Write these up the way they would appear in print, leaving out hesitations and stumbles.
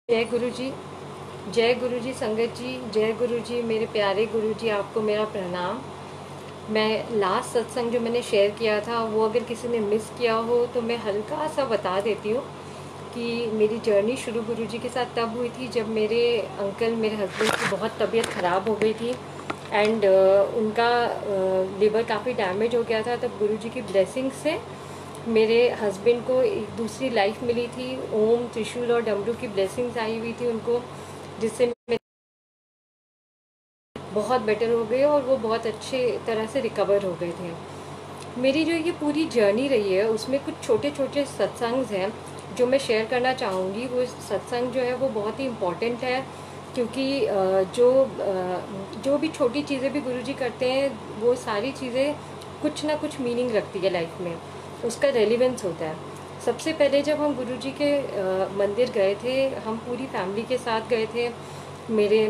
जय गुरु जी। जय गुरु जी संगत जी। जय गुरु जी मेरे प्यारे गुरु जी, आपको मेरा प्रणाम। मैं लास्ट सत्संग जो मैंने शेयर किया था वो अगर किसी ने मिस किया हो तो मैं हल्का सा बता देती हूँ कि मेरी जर्नी शुरू गुरु जी के साथ तब हुई थी जब मेरे अंकल, मेरे हस्बैंड की बहुत तबीयत ख़राब हो गई थी एंड उनका लिवर काफ़ी डैमेज हो गया था। तब गुरु जी की ब्लेसिंग से मेरे हस्बैंड को एक दूसरी लाइफ मिली थी। ओम, त्रिशूल और डमरू की ब्लेसिंग्स आई हुई थी उनको, जिससे बहुत बेटर हो गए और वो बहुत अच्छे तरह से रिकवर हो गए थे। मेरी जो ये पूरी जर्नी रही है उसमें कुछ छोटे छोटे सत्संग्स हैं जो मैं शेयर करना चाहूँगी। वो सत्संग जो है वो बहुत ही इम्पोर्टेंट है, क्योंकि जो भी छोटी चीज़ें भी गुरुजी करते हैं वो सारी चीज़ें कुछ ना कुछ मीनिंग रखती है लाइफ में, उसका रेलिवेंस होता है। सबसे पहले जब हम गुरुजी के मंदिर गए थे, हम पूरी फैमिली के साथ गए थे। मेरे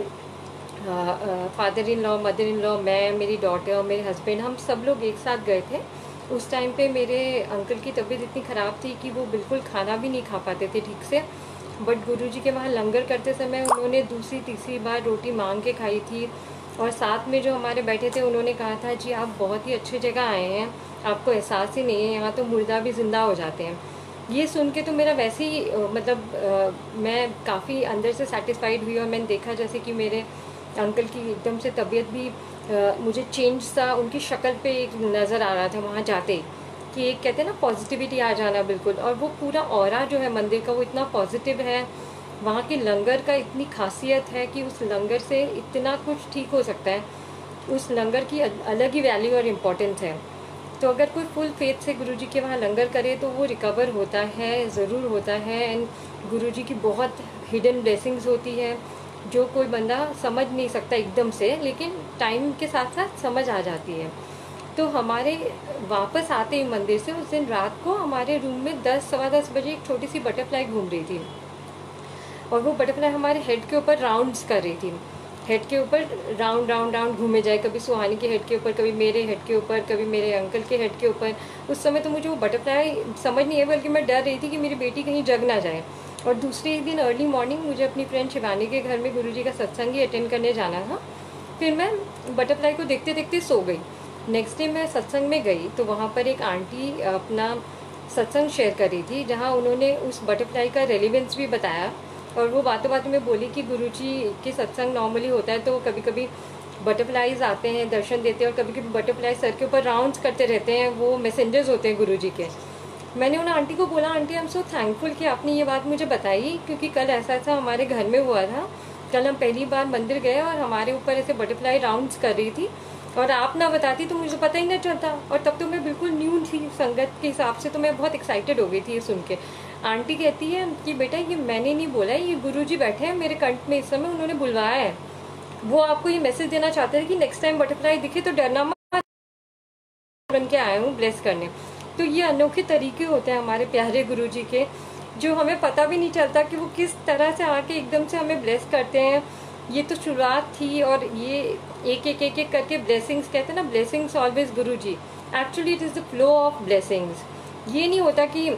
father in law, mother in law, मैं, मेरी डॉटर, मेरे हस्बैंड, हम सब लोग एक साथ गए थे। उस टाइम पे मेरे अंकल की तबीयत इतनी ख़राब थी कि वो बिल्कुल खाना भी नहीं खा पाते थे ठीक से। बट गुरुजी के वहाँ लंगर करते समय उन्होंने दूसरी तीसरी बार रोटी मांग के खाई थी। और साथ में जो हमारे बैठे थे उन्होंने कहा था, जी आप बहुत ही अच्छी जगह आए हैं, आपको एहसास ही नहीं है, यहाँ तो मुर्दा भी ज़िंदा हो जाते हैं। ये सुन के तो मेरा वैसे ही मैं काफ़ी अंदर से सेटिस्फाइड हुई और मैंने देखा जैसे कि मेरे अंकल की एकदम से तबीयत भी मुझे चेंज सा उनकी शक्ल पे एक नज़र आ रहा था वहाँ जाते ही, कि एक कहते हैं ना पॉजिटिविटी आ जाना बिल्कुल। और वो पूरा ऑरा जो है मंदिर का वो इतना पॉजिटिव है। वहाँ के लंगर का इतनी खासियत है कि उस लंगर से इतना कुछ ठीक हो सकता है। उस लंगर की अलग ही वैल्यू और इम्पोर्टेंस है। तो अगर कोई फुल फेथ से गुरुजी के वहाँ लंगर करे तो वो रिकवर होता है, ज़रूर होता है। एंड गुरुजी की बहुत हिडन ब्लेसिंग्स होती है जो कोई बंदा समझ नहीं सकता एकदम से, लेकिन टाइम के साथ साथ समझ आ जाती है। तो हमारे वापस आते ही मंदिर से उस दिन रात को हमारे रूम में 10 सवा 10 बजे एक छोटी सी बटरफ्लाई घूम रही थी और वो बटरफ्लाई हमारे हेड के ऊपर राउंड्स कर रही थी। हेड के ऊपर राउंड राउंड राउंड घूमे जाए, कभी सुहानी के हेड के ऊपर, कभी मेरे हेड के ऊपर, कभी मेरे अंकल के हेड के ऊपर। उस समय तो मुझे वो बटरफ्लाई समझ नहीं है, बल्कि मैं डर रही थी कि मेरी बेटी कहीं जग ना जाए। और दूसरे एक दिन अर्ली मॉर्निंग मुझे अपनी फ्रेंड शिवानी के घर में गुरुजी का सत्संग ही अटेंड करने जाना था। फिर मैं बटरफ्लाई को देखते देखते सो गई। नेक्स्ट डे मैं सत्संग में गई तो वहाँ पर एक आंटी अपना सत्संग शेयर कर रही थी, जहाँ उन्होंने उस बटरफ्लाई का रेलिवेंस भी बताया। और वो बातों बातों में बोली कि गुरुजी के सत्संग नॉर्मली होता है तो कभी कभी बटरफ्लाईज आते हैं, दर्शन देते हैं, और कभी कभी बटरफ्लाई सर के ऊपर राउंड्स करते रहते हैं, वो मैसेंजर्स होते हैं गुरुजी के। मैंने उन आंटी को बोला, aunty I am so thankful कि आपने ये बात मुझे बताई, क्योंकि कल ऐसा ऐसा हमारे घर में हुआ था। कल हम पहली बार मंदिर गए और हमारे ऊपर ऐसे बटरफ्लाई राउंड्स कर रही थी, और आप ना बताती तो मुझे पता ही ना चलता। और तब तो मैं बिल्कुल न्यू थी संगत के हिसाब से, तो मैं बहुत एक्साइटेड हो गई थी ये सुन के। आंटी कहती है कि बेटा ये मैंने नहीं बोला है, ये गुरुजी बैठे हैं मेरे कंठ में इस समय, उन्होंने बुलवाया है। वो आपको ये मैसेज देना चाहते थे कि नेक्स्ट टाइम बटरफ्लाई दिखे तो डरना मत, बन के आया हूँ ब्लेस करने। तो ये अनोखे तरीके होते हैं हमारे प्यारे गुरुजी के, जो हमें पता भी नहीं चलता कि वो किस तरह से आके एकदम से हमें ब्लेस करते हैं। ये तो शुरुआत थी, और ये एक एक एक एक करके ब्लेसिंग्स, कहते हैं ना blessings always Guruji. Actually it is the flow of blessings. ये नहीं होता कि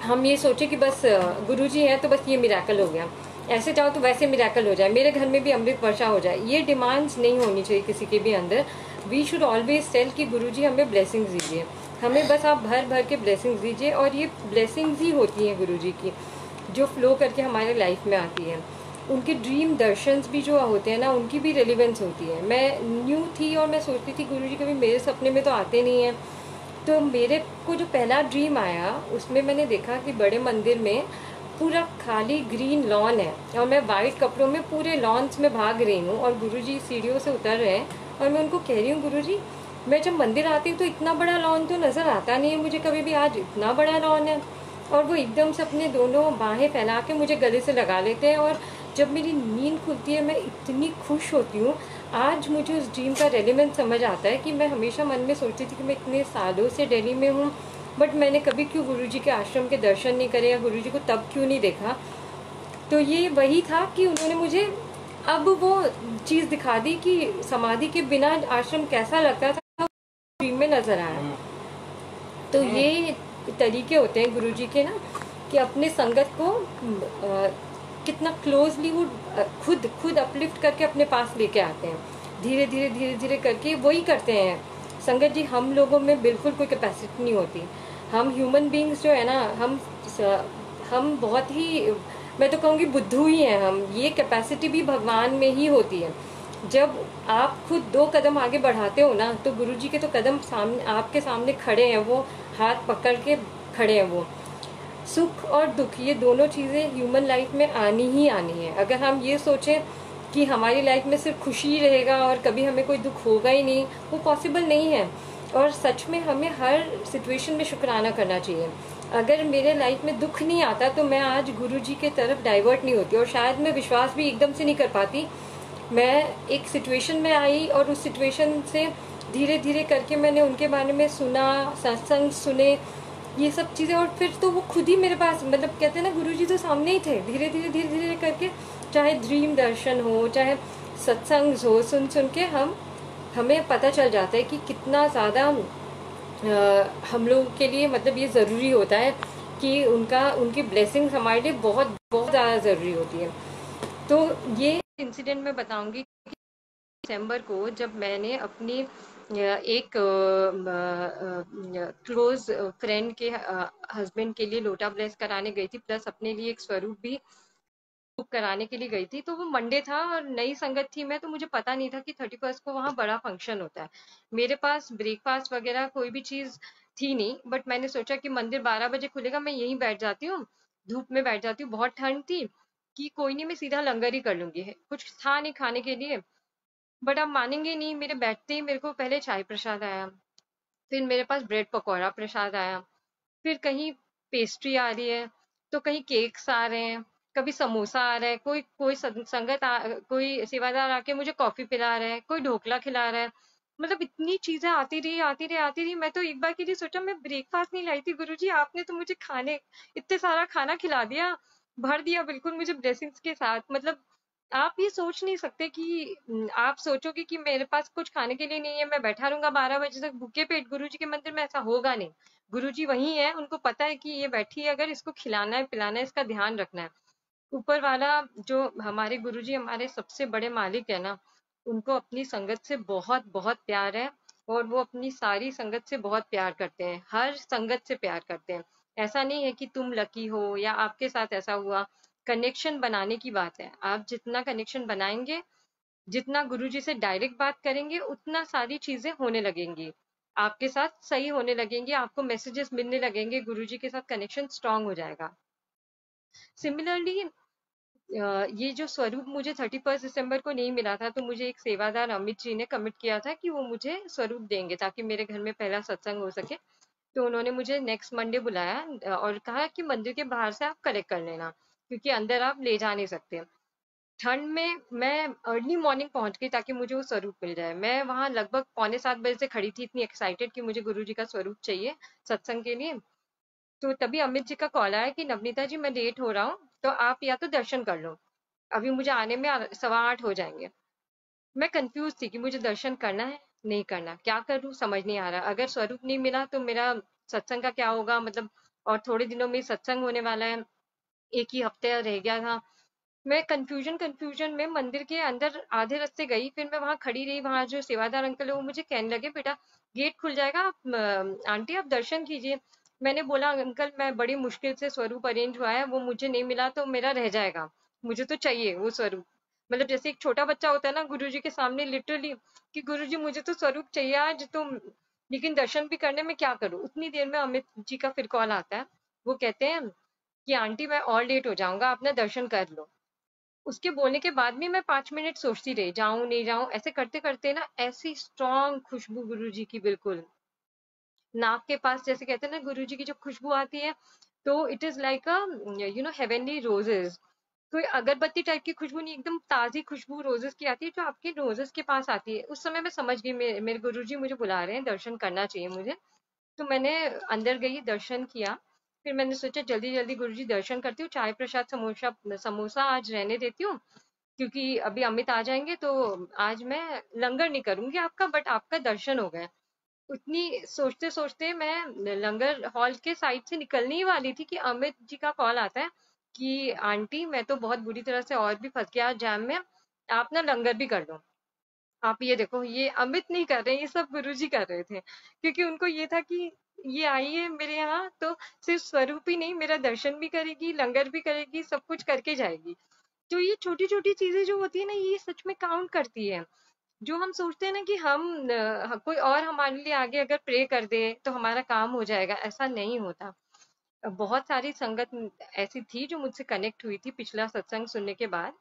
हम ये सोचे कि बस गुरुजी हैं तो बस ये मिराकल हो गया, ऐसे चाहो तो वैसे मिराकल हो जाए, मेरे घर में भी अमृत वर्षा हो जाए। ये डिमांड्स नहीं होनी चाहिए किसी के भी अंदर। वी शुड ऑलवेज टेल कि गुरुजी हमें ब्लेसिंग्स दीजिए, हमें बस आप भर भर के ब्लेसिंग्स दीजिए। और ये ब्लेसिंग्स ही होती हैं गुरुजी की, जो फ्लो करके हमारे लाइफ में आती है। उनके ड्रीम दर्शंस भी जो होते हैं ना, उनकी भी रेलिवेंस होती है। मैं न्यू थी और मैं सोचती थी गुरुजी कभी मेरे सपने में तो आते नहीं हैं। तो मेरे को जो पहला ड्रीम आया उसमें मैंने देखा कि बड़े मंदिर में पूरा खाली ग्रीन लॉन है, और मैं वाइट कपड़ों में पूरे लॉन्स में भाग रही हूँ, और गुरुजी सीढ़ियों से उतर रहे हैं। और मैं उनको कह रही हूँ, गुरुजी मैं जब मंदिर आती हूँ तो इतना बड़ा लॉन तो नज़र आता नहीं है मुझे कभी भी, आज इतना बड़ा लॉन है। और वो एकदम से अपने दोनों बाहें फैला के मुझे गले से लगा लेते हैं, और जब मेरी नींद खुलती है मैं इतनी खुश होती हूँ। आज मुझे उस ड्रीम का रेलिवेंस समझ आता है कि मैं हमेशा मन में सोचती थी कि मैं इतने सालों से दिल्ली में हूँ, बट मैंने कभी क्यों गुरुजी के आश्रम के दर्शन नहीं करे, या गुरुजी को तब क्यों नहीं देखा। तो ये वही था कि उन्होंने मुझे अब वो चीज़ दिखा दी कि समाधि के बिना आश्रम कैसा लगता था, ड्रीम में नज़र आया। तो ये तरीके होते हैं गुरुजी के ना, कि अपने संगत को कितना क्लोजली वो खुद खुद अपलिफ्ट करके अपने पास लेके आते हैं, धीरे धीरे धीरे धीरे करके वही करते हैं। संगत जी, हम लोगों में बिल्कुल कोई कैपेसिटी नहीं होती। हम ह्यूमन बींग्स जो है ना, हम बहुत ही, मैं तो कहूँगी बुद्धू ही हैं हम। ये कैपेसिटी भी भगवान में ही होती है। जब आप खुद 2 कदम आगे बढ़ाते हो ना, तो गुरुजी के तो कदम सामने, आपके सामने खड़े हैं, वो हाथ पकड़ के खड़े हैं। वो सुख और दुख, ये दोनों चीज़ें ह्यूमन लाइफ में आनी ही आनी है। अगर हम ये सोचें कि हमारी लाइफ में सिर्फ खुशी रहेगा और कभी हमें कोई दुख होगा ही नहीं, वो पॉसिबल नहीं है। और सच में हमें हर सिचुएशन में शुक्राना करना चाहिए। अगर मेरे लाइफ में दुख नहीं आता तो मैं आज गुरुजी के तरफ डाइवर्ट नहीं होती, और शायद मैं विश्वास भी एकदम से नहीं कर पाती। मैं एक सिचुएशन में आई और उस सिचुएशन से धीरे धीरे करके मैंने उनके बारे में सुना, सत्संग सुने, ये सब चीज़ें, और फिर तो वो खुद ही मेरे पास, मतलब कहते हैं ना, गुरुजी तो सामने ही थे। धीरे धीरे धीरे धीरे करके, चाहे ड्रीम दर्शन हो, चाहे सत्संग हो, सुन सुन के हमें पता चल जाता है कि कितना ज़्यादा हम लोग के लिए, मतलब ये ज़रूरी होता है कि उनकी ब्लेसिंग्स हमारे लिए बहुत बहुत ज़्यादा ज़रूरी होती है। तो ये इंसिडेंट मैं बताऊंगी कि दिसंबर को जब मैंने अपनी एक क्लोज फ्रेंड के हस्बैंड के लिए लोटा ब्लेस कराने गई थी, प्लस अपने लिए एक स्वरूप भी बुक कराने के लिए गई थी। तो वो मंडे था और नई संगत थी मैं, तो मुझे पता नहीं था कि 31 को वहाँ बड़ा फंक्शन होता है। मेरे पास ब्रेकफास्ट वगैरह कोई भी चीज़ थी नहीं, बट मैंने सोचा कि मंदिर 12 बजे खुलेगा, मैं यहीं बैठ जाती हूँ, धूप में बैठ जाती हूँ, बहुत ठंड थी, कि कोई नहीं, मैं सीधा लंगर ही कर लूंगी। कुछ था नहीं खाने के लिए। बट आप मानेंगे नहीं, मेरे बैठते ही मेरे को पहले चाय प्रसाद आया, फिर मेरे पास ब्रेड पकौड़ा प्रसाद आया, फिर कहीं पेस्ट्री आ रही है, तो कहीं केक्स आ रहे हैं, कभी समोसा आ रहा है, कोई कोई कोई सेवादार आके मुझे कॉफी पिला रहा है, कोई ढोकला खिला रहा है। मतलब इतनी चीजें आती रही आती रही आती रही। मैं तो एक बार के लिए सोचा, मैं ब्रेकफास्ट नहीं लाई थी गुरुजी, आपने तो मुझे खाने, इतने सारा खाना खिला दिया, भर दिया बिल्कुल मुझे ब्लेसिंग्स के साथ। मतलब आप ये सोच नहीं सकते कि आप सोचोगे कि मेरे पास कुछ खाने के लिए नहीं है, मैं बैठा रहूंगा 12 बजे तक भूखे पेट गुरुजी के मंदिर में, ऐसा होगा नहीं। गुरुजी वही है, उनको पता है कि ये बैठी है, अगर इसको खिलाना है पिलाना है, इसका ध्यान रखना है। ऊपर वाला, जो हमारे गुरुजी हमारे सबसे बड़े मालिक है ना, उनको अपनी संगत से बहुत बहुत प्यार है, और वो अपनी सारी संगत से बहुत प्यार करते हैं, हर संगत से प्यार करते हैं। ऐसा नहीं है कि तुम लकी हो या आपके साथ ऐसा हुआ। कनेक्शन बनाने की बात है। आप जितना कनेक्शन बनाएंगे, जितना गुरुजी से डायरेक्ट बात करेंगे, उतना सारी चीजें होने लगेंगी, आपके साथ सही होने लगेंगी, आपको मैसेजेस मिलने लगेंगे, गुरुजी के साथ कनेक्शन स्ट्रांग हो जाएगा। सिमिलरली ये जो स्वरूप मुझे 31 दिसंबर को नहीं मिला था, तो मुझे एक सेवादार अमित जी ने कमिट किया था कि वो मुझे स्वरूप देंगे ताकि मेरे घर में पहला सत्संग हो सके। तो उन्होंने मुझे नेक्स्ट मंडे बुलाया और कहा कि मंदिर के बाहर से आप कलेक्ट कर लेना, क्योंकि अंदर आप ले जा नहीं सकते। ठंड में मैं अर्ली मॉर्निंग पहुंच गई ताकि मुझे वो स्वरूप मिल जाए। मैं वहां लगभग पौने 7 बजे से खड़ी थी, इतनी एक्साइटेड कि मुझे गुरु जी का स्वरूप चाहिए सत्संग के लिए। तो तभी अमित जी का कॉल आया कि नवनीता जी, मैं लेट हो रहा हूँ, तो आप या तो दर्शन कर लो, अभी मुझे आने में 8:15 हो जाएंगे। मैं कंफ्यूज थी कि मुझे दर्शन करना है नहीं करना, क्या करूं समझ नहीं आ रहा। अगर स्वरूप नहीं मिला तो मेरा सत्संग का क्या होगा, मतलब, और थोड़े दिनों में सत्संग होने वाला है, एक ही हफ्ते रह गया था। मैं कंफ्यूजन में मंदिर के अंदर आधे रास्ते गई, फिर मैं वहां खड़ी रही। वहां जो सेवादार अंकल है वो मुझे कहने लगे, बेटा गेट खुल जाएगा, आप आंटी आप दर्शन कीजिए। मैंने बोला, अंकल मैं बड़ी मुश्किल से स्वरूप अरेंज हुआ है, वो मुझे नहीं मिला तो मेरा रह जाएगा, मुझे तो चाहिए वो स्वरूप। मतलब जैसे एक छोटा बच्चा होता है ना गुरुजी के सामने, लिटरली, कि गुरुजी मुझे तो स्वरूप चाहिए आज तो, लेकिन दर्शन भी करने में क्या करूं। उतनी देर में अमित जी का फिर कॉल आता है। वो कहते हैं कि आंटी मैं और लेट हो जाऊंगा, आप ना दर्शन कर लो। उसके बोलने के बाद भी मैं 5 मिनट सोचती रही, जाऊं नहीं जाऊं। ऐसे करते करते ना, ऐसी स्ट्रॉन्ग खुशबू गुरुजी की, बिल्कुल नाक के पास, जैसे कहते हैं ना गुरुजी की जो खुशबू आती है, तो it is like a heavenly roses. कोई अगरबत्ती टाइप की खुशबू नहीं, एकदम ताजी खुशबू रोजेस की आती है, जो आपके रोजेस के पास आती है। उस समय मैं समझ गई, मेरे गुरुजी मुझे बुला रहे हैं, दर्शन करना चाहिए मुझे। तो मैंने अंदर गई, दर्शन किया। फिर मैंने सोचा जल्दी जल्दी गुरुजी दर्शन करती हूँ, चाय प्रसाद समोसा समोसा आज रहने देती हूँ, क्योंकि अभी अमित आ जाएंगे, तो आज मैं लंगर नहीं करूंगी आपका, बट आपका दर्शन हो गया। उतनी सोचते सोचते मैं लंगर हॉल के साइड से निकलने ही वाली थी कि अमित जी का कॉल आता है कि आंटी मैं तो बहुत बुरी तरह से और भी फंस गया जैम में, आप ना लंगर भी कर दो। आप ये देखो, ये अमित नहीं कर रहे, ये सब गुरुजी कर रहे थे, क्योंकि उनको ये था कि ये आई है मेरे यहाँ तो सिर्फ स्वरूप ही नहीं, मेरा दर्शन भी करेगी, लंगर भी करेगी, सब कुछ करके जाएगी। तो ये छोटी छोटी चीजें जो होती है ना, ये सच में काउंट करती है। जो हम सोचते हैं ना कि हम कोई और हमारे लिए आगे अगर प्रे कर दे तो हमारा काम हो जाएगा, ऐसा नहीं होता। बहुत सारी संगत ऐसी थी जो मुझसे कनेक्ट हुई थी पिछला सत्संग सुनने के बाद।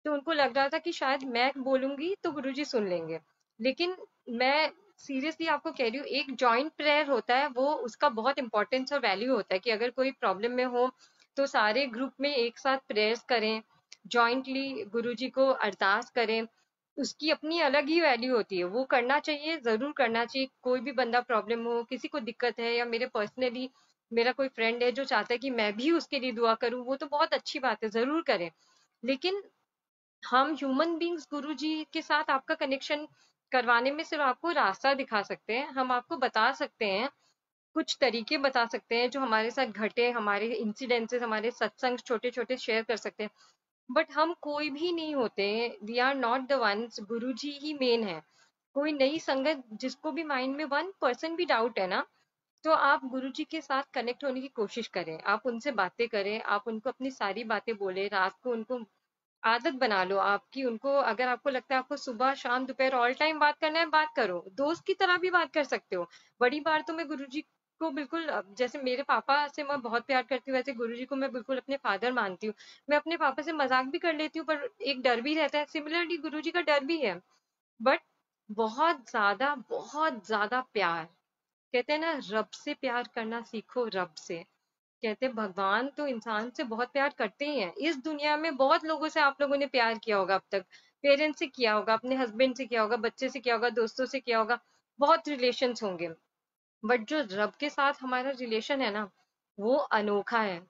तो उनको लग रहा था कि शायद मैं बोलूंगी तो गुरुजी सुन लेंगे, लेकिन मैं सीरियसली आपको कह रही हूँ, एक जॉइंट प्रेयर होता है, वो उसका बहुत इंपॉर्टेंस और वैल्यू होता है कि अगर कोई प्रॉब्लम में हो तो सारे ग्रुप में एक साथ प्रेयर्स करें, जॉइंटली गुरुजी को अरदास करें। उसकी अपनी अलग ही वैल्यू होती है, वो करना चाहिए, जरूर करना चाहिए। कोई भी बंदा प्रॉब्लम हो, किसी को दिक्कत है, या मेरे पर्सनली मेरा कोई फ्रेंड है जो चाहता है कि मैं भी उसके लिए दुआ करूं, वो तो बहुत अच्छी बात है, जरूर करें। लेकिन हम ह्यूमन बींग्स गुरु जी के साथ आपका कनेक्शन करवाने में सिर्फ आपको रास्ता दिखा सकते हैं, हम आपको बता सकते हैं, कुछ तरीके बता सकते हैं जो हमारे साथ घटे, हमारे इंसिडेंसेस, हमारे सत्संग छोटे छोटे शेयर कर सकते हैं। बट हम कोई भी नहीं होते, we are not the ones, Guru ji he main है। कोई नई संगत जिसको भी माइंड में 1% भी डाउट है ना, तो आप गुरुजी के साथ कनेक्ट होने की कोशिश करें, आप उनसे बातें करें, आप उनको अपनी सारी बातें बोले, रात को उनको आदत बना लो आपकी। उनको अगर आपको लगता है आपको सुबह शाम दोपहर ऑल टाइम बात करना है, बात करो, दोस्त की तरह भी बात कर सकते हो। बड़ी बार तो मैं गुरुजी को बिल्कुल जैसे मेरे पापा से मैं बहुत प्यार करती हूँ, वैसे गुरुजी को मैं बिल्कुल अपने फादर मानती हूँ। मैं अपने पापा से मजाक भी कर लेती हूँ, पर एक डर भी रहता है, सिमिलरली गुरुजी का डर भी है। बट बहुत ज्यादा प्यार, कहते हैं ना रब से प्यार करना सीखो, रब से। कहते हैं भगवान तो इंसान से बहुत प्यार करते ही हैं। इस दुनिया में बहुत लोगों से आप लोगों ने प्यार किया होगा अब तक, पेरेंट्स से किया होगा, अपने हस्बैंड से किया होगा, बच्चे से किया होगा, दोस्तों से किया होगा, बहुत रिलेशंस होंगे। बट जो रब के साथ हमारा रिलेशन है ना, वो अनोखा है।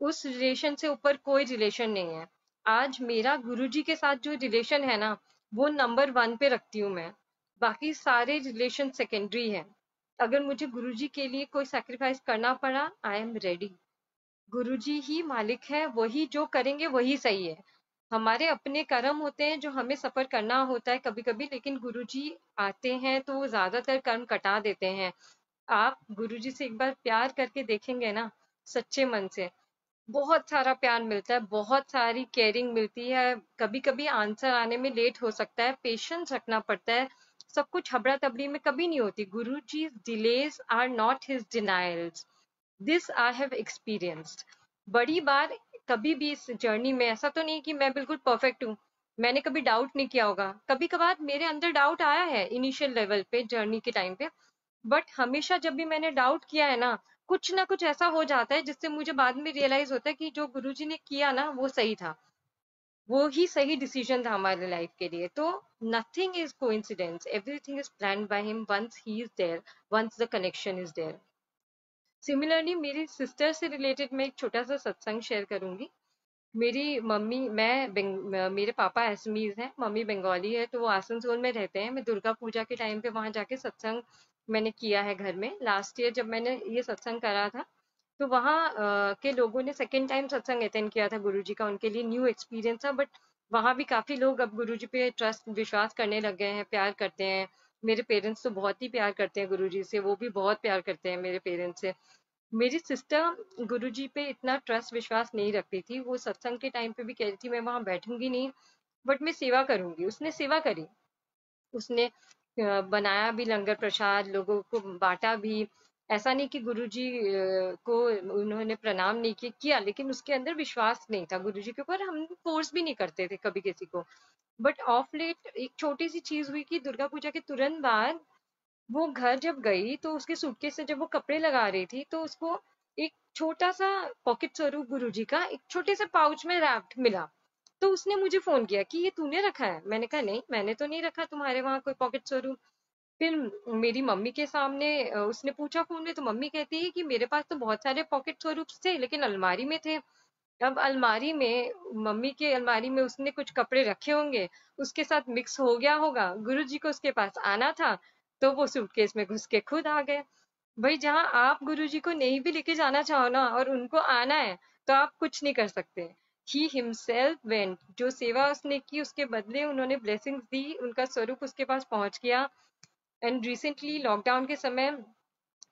उस रिलेशन से ऊपर कोई रिलेशन नहीं है। आज मेरा गुरुजी के साथ जो रिलेशन है ना, वो नंबर 1 पे रखती हूँ मैं। बाकी सारे रिलेशन सेकेंडरी है। अगर मुझे गुरुजी के लिए कोई सैक्रिफाइस करना पड़ा, आई एम रेडी। गुरुजी ही मालिक है, वही जो करेंगे वही सही है। हमारे अपने कर्म होते हैं जो हमें सफर करना होता है कभी कभी, लेकिन गुरुजी आते हैं तो वो ज्यादातर कर्म कटा देते हैं। आप गुरुजी से एक बार प्यार करके देखेंगे ना, सच्चे मन से, बहुत सारा प्यार मिलता है, बहुत सारी केयरिंग मिलती है। कभी कभी आंसर आने में लेट हो सकता है, पेशेंस रखना पड़ता है, सब कुछ हबड़ा तबड़ी में कभी नहीं होती। Guru ji delays are not his denials, this I have experienced. बड़ी बार कभी भी इस जर्नी में ऐसा तो नहीं कि मैं बिल्कुल परफेक्ट हूँ, मैंने कभी डाउट नहीं किया होगा, कभी कभार मेरे अंदर डाउट आया है इनिशियल लेवल पे जर्नी के टाइम पे। बट हमेशा जब भी मैंने डाउट किया है ना कुछ ऐसा हो जाता है जिससे मुझे बाद में रियलाइज होता है कि जो गुरुजी ने किया ना वो सही था, वो ही सही डिसीजन था हमारे लाइफ के लिए। तो nothing is coincidence, everything is planned by him once he is there, once the connection is there. Similarly मेरी सिस्टर से रिलेटेड मैं एक छोटा सा सत्संग शेयर करूंगी। मेरी मम्मी, मेरे पापा असमीज हैं, मम्मी बंगाली है, तो वो आसनसोल में रहते हैं। मैं दुर्गा पूजा के टाइम पे वहां जाके सत्संग मैंने किया है घर में। लास्ट ईयर जब मैंने ये सत्संग करा था, तो वहाँ के लोगों ने सेकेंड टाइम सत्संग अटेंड किया था गुरुजी का, उनके लिए न्यू एक्सपीरियंस था। बट वहाँ भी काफी लोग अब गुरुजी पे ट्रस्ट विश्वास करने लग गए हैं, प्यार करते हैं। मेरे पेरेंट्स तो बहुत ही प्यार करते हैं गुरुजी से, वो भी बहुत प्यार करते हैं मेरे पेरेंट्स से। मेरी सिस्टर गुरुजी पे इतना ट्रस्ट विश्वास नहीं रखती थी, वो सत्संग के टाइम पे भी कह रही थी मैं वहां बैठूंगी नहीं, बट मैं सेवा करूंगी। उसने सेवा करी, उसने बनाया भी लंगर प्रसाद, लोगों को बांटा भी। ऐसा नहीं कि गुरुजी को उन्होंने प्रणाम नहीं किया, लेकिन उसके अंदर विश्वास नहीं था गुरुजी के ऊपर, हम फोर्स भी नहीं करते थे कभी किसी को। बट ऑफ लेट एक छोटी सी चीज हुई कि दुर्गा पूजा के तुरंत बाद वो घर जब गई तो उसके सूटकेस से जब वो कपड़े लगा रही थी, तो उसको एक छोटा सा पॉकेट स्वरूप गुरुजी का एक छोटे से पाउच में रैप्ड मिला। तो उसने मुझे फोन किया कि ये तूने रखा है, मैंने कहा नहीं मैंने तो नहीं रखा तुम्हारे वहां कोई पॉकेट स्वरूप। फिर मेरी मम्मी के सामने उसने पूछा फोन में, तो मम्मी कहती है कि मेरे पास तो बहुत सारे पॉकेट स्वरूप थे लेकिन अलमारी में थे। अब अलमारी में, मम्मी के अलमारी में उसने कुछ कपड़े रखे होंगे, उसके साथ मिक्स हो गया होगा, गुरुजी को उसके पास आना था, तो वो सूटकेस में घुस के खुद आ गए। भाई जहां आप गुरुजी को नहीं भी लेके जाना चाहो ना और उनको आना है, तो आप कुछ नहीं कर सकते। ही हिमसेल्फ वेंट, जो सेवा उसने की उसके बदले उन्होंने ब्लेसिंग्स दी, उनका स्वरूप उसके पास पहुंच गया। एंड रिसेंटली लॉकडाउन के समय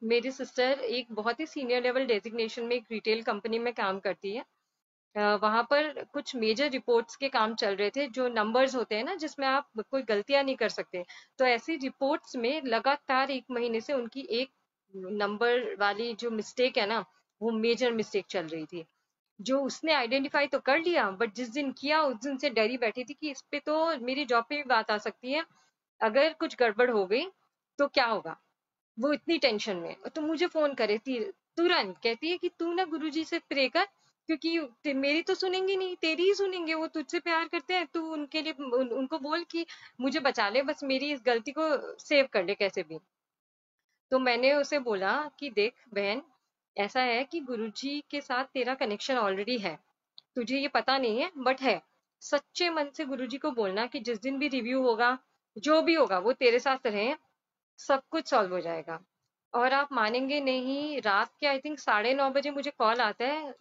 मेरी सिस्टर एक बहुत ही सीनियर लेवल डेजिग्नेशन में एक रिटेल कंपनी में काम करती है। वहां पर कुछ मेजर रिपोर्ट्स के काम चल रहे थे, जो नंबर्स होते हैं ना जिसमें आप कोई गलतियां नहीं कर सकते। तो ऐसी रिपोर्ट्स में लगातार 1 महीने से उनकी एक नंबर वाली जो मिस्टेक है ना, वो मेजर मिस्टेक चल रही थी। जो उसने आइडेंटिफाई तो कर लिया, बट जिस दिन किया उस दिन से डरी बैठी थी कि इस पे तो मेरी जॉब पे भी बात आ सकती है, अगर कुछ गड़बड़ हो गई तो क्या होगा। वो इतनी टेंशन में, तो मुझे फोन करे थी तुरंत, कहती है कि तू ना गुरुजी से प्रे कर, क्योंकि मेरी तो सुनेंगे नहीं, तेरी ही सुनेंगे, वो तुझसे प्यार करते हैं, तू उनके लिए उनको बोल कि मुझे बचा ले, बस मेरी इस गलती को सेव कर ले कैसे भी। तो मैंने उसे बोला कि देख बहन, ऐसा है कि गुरुजी के साथ तेरा कनेक्शन ऑलरेडी है, तुझे ये पता नहीं है बट है। सच्चे मन से गुरुजी को बोलना कि जिस दिन भी रिव्यू होगा, जो भी होगा वो तेरे साथ रहे, सब कुछ सॉल्व हो जाएगा। और आप मानेंगे नहीं, रात के आई थिंक 9:30 बजे मुझे कॉल आता है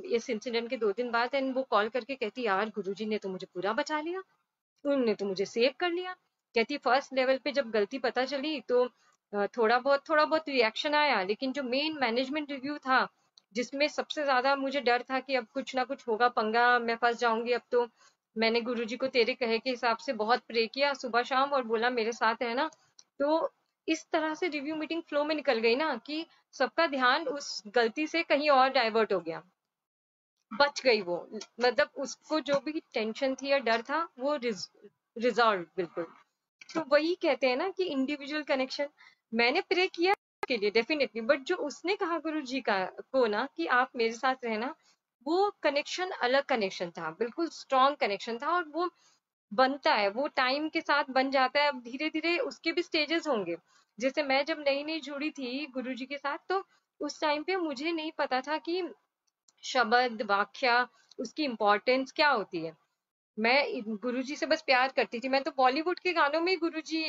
इस इंसिडेंट के 2 दिन बाद, एंड वो कॉल करके कहती यार गुरुजी ने तो मुझे पूरा बचा लिया, उन्होंने तो मुझे सेव कर लिया। कहती फर्स्ट लेवल पे जब गलती पता चली तो थोड़ा बहुत रिएक्शन आया, लेकिन जो मेन मैनेजमेंट रिव्यू था जिसमें सबसे ज्यादा मुझे डर था कि अब कुछ ना कुछ होगा पंगा, मैं फंस जाऊंगी, अब तो मैंने गुरुजी को तेरे कहे के हिसाब से बहुत प्रे किया सुबह शाम और बोला मेरे साथ है ना। तो इस तरह से रिव्यू मीटिंग फ्लो में निकल गई ना कि सबका ध्यान उस गलती से कहीं और डाइवर्ट हो गया, बच गई वो। मतलब उसको जो भी टेंशन थी या डर था वो रिजॉल्व बिल्कुल। तो वही कहते हैं ना कि इंडिविजुअल कनेक्शन, मैंने प्रे किया के लिए डेफिनेटली, बट जो उसने कहा गुरु जी का को ना कि आप मेरे साथ रहना, वो कनेक्शन अलग कनेक्शन था, बिल्कुल स्ट्रॉन्ग कनेक्शन था। और वो बनता है, वो टाइम के साथ बन जाता है। अब धीरे धीरे उसके भी स्टेजेस होंगे। जैसे मैं जब नई नई जुड़ी थी गुरुजी के साथ, तो उस टाइम पे मुझे नहीं पता था कि शब्द वाक्य उसकी इम्पोर्टेंस क्या होती है। मैं गुरुजी से बस प्यार करती थी, मैं तो बॉलीवुड के गानों में गुरुजी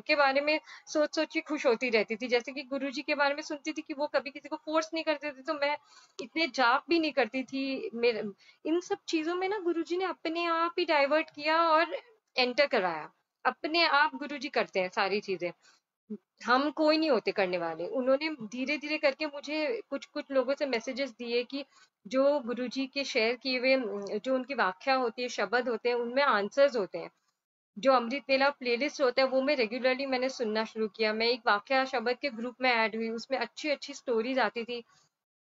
के बारे में सोच सोच के खुश होती रहती थी। जैसे कि गुरुजी के बारे में सुनती थी कि वो कभी किसी को फोर्स नहीं करते थे, तो मैं इतने जाप भी नहीं करती थी। मेरे इन सब चीजों में ना गुरुजी ने अपने आप ही डाइवर्ट किया और एंटर कराया। अपने आप गुरुजी करते हैं सारी चीजें, हम कोई नहीं होते करने वाले। उन्होंने धीरे धीरे करके मुझे कुछ कुछ लोगों से मैसेजेस दिए कि जो गुरुजी के शेयर किए हुए जो उनकी व्याख्या होती है, शब्द होते हैं, उनमें आंसर्स होते हैं। जो अमृत वेला प्लेलिस्ट होता है वो मैं रेगुलरली मैंने सुनना शुरू किया। मैं एक वाक्या शब्द के ग्रुप में ऐड हुई, उसमें अच्छी अच्छी स्टोरीज आती थी।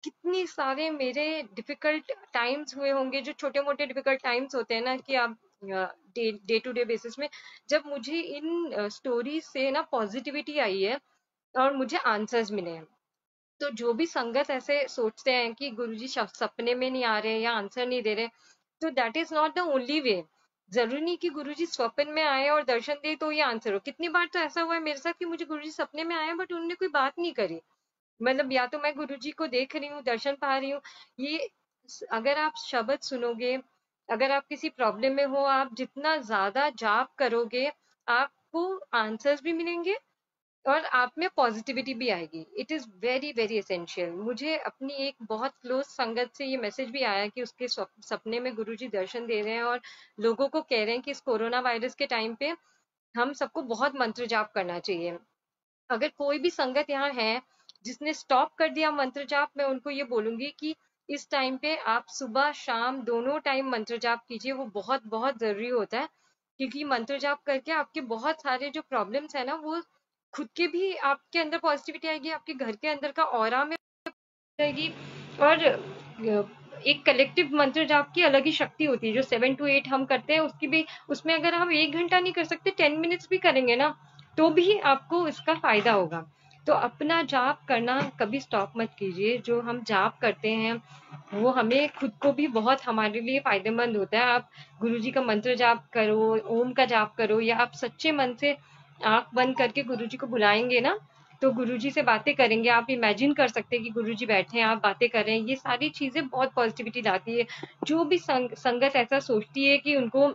कितनी सारे मेरे डिफिकल्ट टाइम्स हुए होंगे, जो छोटे मोटे डिफिकल्ट टाइम्स होते हैं ना कि आप डे टू डे बेसिस में, जब मुझे इन स्टोरीज से ना पॉजिटिविटी आई है और मुझे आंसर्स मिले हैं। तो जो भी संगत ऐसे सोचते हैं कि गुरुजी सपने में नहीं आ रहे या आंसर नहीं दे रहे, तो that is not the only way. जरूरी नहीं कि गुरुजी स्वप्न में आए और दर्शन दे तो ये आंसर हो। कितनी बार तो ऐसा हुआ है मेरे साथ कि मुझे गुरुजी सपने में आए बट उन्होंने कोई बात नहीं करी। मतलब या तो मैं गुरुजी को देख रही हूँ, दर्शन पा रही हूँ। ये अगर आप शब्द सुनोगे, अगर आप किसी प्रॉब्लम में हो, आप जितना ज्यादा जाप करोगे, आपको आंसर्स भी मिलेंगे और आप में पॉजिटिविटी भी आएगी। It is very very essential. मुझे अपनी एक बहुत क्लोज संगत से ये मैसेज भी आया कि उसके सपने में गुरुजी दर्शन दे रहे हैं और लोगों को कह रहे हैं कि इस कोरोना वायरस के टाइम पे हम सबको बहुत मंत्र जाप करना चाहिए। अगर कोई भी संगत यहाँ है जिसने स्टॉप कर दिया मंत्र जाप, मैं उनको ये बोलूंगी कि इस टाइम पे आप सुबह शाम दोनों टाइम मंत्र जाप कीजिए। वो बहुत बहुत जरूरी होता है, क्योंकि मंत्र जाप करके आपके बहुत सारे जो प्रॉब्लम्स है ना, वो खुद के भी आपके अंदर पॉजिटिविटी आएगी, आपके घर के अंदर का ऑरा में रहेगी। और एक कलेक्टिव मंत्र जाप की अलग ही शक्ति होती है। जो 7 to 8 हम करते हैं उसकी भी, उसमें अगर हम 1 घंटा नहीं कर सकते, 10 मिनट्स भी करेंगे ना, तो भी आपको इसका फायदा होगा। तो अपना जाप करना कभी स्टॉप मत कीजिए। जो हम जाप करते हैं वो हमें खुद को भी बहुत हमारे लिए फायदेमंद होता है। आप गुरुजी का मंत्र जाप करो, ओम का जाप करो, या आप सच्चे मन से आंख बंद करके गुरुजी को बुलाएंगे ना, तो गुरुजी से बातें करेंगे, आप इमेजिन कर सकते हैं कि गुरुजी बैठे हैं, आप बातें कर रहे हैं, ये सारी चीजें बहुत पॉजिटिविटी लाती है। जो भी संगत ऐसा सोचती है कि उनको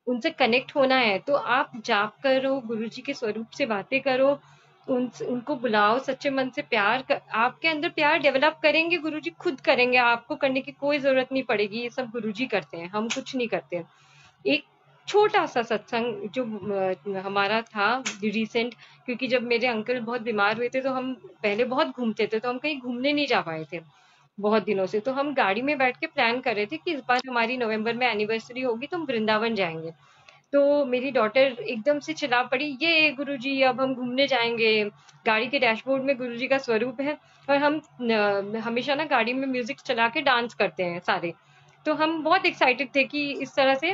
उनसे कनेक्ट होना है, तो आप जाप करो, गुरुजी के स्वरूप से बातें करो, उनको बुलाओ, सच्चे मन से आपके अंदर प्यार डेवलप करेंगे गुरुजी, खुद करेंगे, आपको करने की कोई जरूरत नहीं पड़ेगी। ये सब गुरुजी करते हैं, हम कुछ नहीं करते। एक छोटा सा सत्संग जो हमारा था रिसेंट, क्योंकि जब मेरे अंकल बहुत बीमार हुए थे तो हम पहले बहुत घूमते थे, तो हम कहीं घूमने नहीं जा पाए थे बहुत दिनों से। तो हम गाड़ी में बैठ के प्लान कर रहे थे कि इस बार हमारी नवंबर में एनिवर्सरी होगी तो हम वृंदावन जाएंगे। तो मेरी डॉटर एकदम से चिल्ला पड़ी, ये गुरुजी अब हम घूमने जाएंगे। गाड़ी के डैशबोर्ड में गुरुजी का स्वरूप है, और हम हमेशा ना गाड़ी में म्यूजिक चला के डांस करते हैं सारे। तो हम बहुत एक्साइटेड थे कि इस तरह से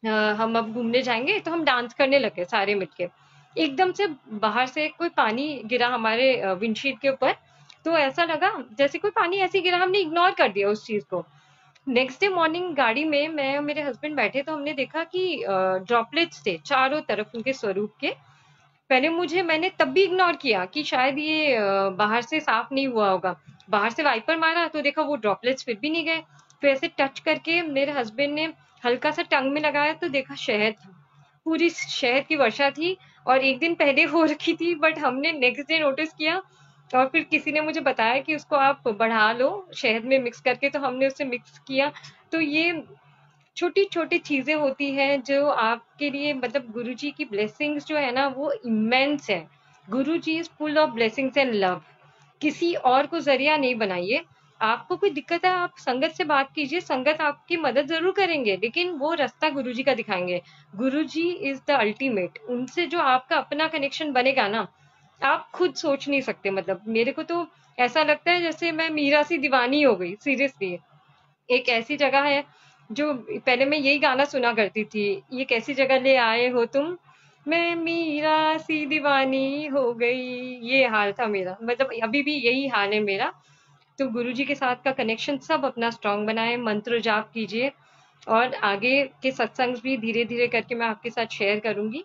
हम अब घूमने जाएंगे, तो हम डांस करने लगे सारे मिलके। एकदम से बाहर से कोई पानी गिरा हमारे विंडशील्ड के ऊपर। तो ऐसा लगा जैसे कोई पानी ऐसे गिरा, हमने इग्नोर कर दिया उस चीज को। नेक्स्ट डे मॉर्निंग गाड़ी में मैं और मेरे हस्बैंड बैठे, तो हमने देखा कि ड्रॉपलेट्स थे चारों तरफ उनके स्वरूप के। पहले मैंने तब भी इग्नोर किया कि शायद ये बाहर से साफ नहीं हुआ होगा। बाहर से वाइपर मारा तो देखा वो ड्रॉपलेट्स फिर भी नहीं गए। फिर ऐसे टच करके मेरे हस्बैंड ने हल्का सा टंग में लगाया तो देखा शहद था। पूरी शहद की वर्षा थी, और एक दिन पहले हो रखी थी, बट हमने नेक्स्ट डे नोटिस किया। और फिर किसी ने मुझे बताया कि उसको आप बढ़ा लो शहद में मिक्स करके, तो हमने उसे मिक्स किया। तो ये छोटी छोटी चीजें होती हैं जो आपके लिए, मतलब गुरुजी की ब्लेसिंग्स जो है ना वो इमेंस है। Guruji is full of blessings and love. किसी और को जरिया नहीं बनाइए। आपको कोई दिक्कत है, आप संगत से बात कीजिए, संगत आपकी मदद जरूर करेंगे, लेकिन वो रास्ता गुरुजी का दिखाएंगे। गुरुजी इज द अल्टीमेट। उनसे जो आपका अपना कनेक्शन बनेगा ना, आप खुद सोच नहीं सकते। मतलब मेरे को तो ऐसा लगता है जैसे मैं मीरा सी दीवानी हो गई, सीरियसली। एक ऐसी जगह है जो पहले मैं यही गाना सुना करती थी, ये कैसी जगह ले आए हो तुम, मैं मीरा सी दीवानी हो गई। ये हाल था मेरा, मतलब अभी भी यही हाल है मेरा। तो गुरुजी के साथ का कनेक्शन सब अपना स्ट्रांग बनाए, मंत्र जाप कीजिए, और आगे के सत्संग भी धीरे धीरे करके मैं आपके साथ शेयर करूंगी।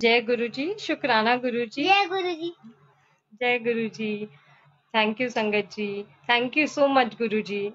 जय गुरुजी, शुक्राना गुरुजी। जय गुरुजी। जय गुरुजी। Thank you sangat ji, thank you so much Guruji.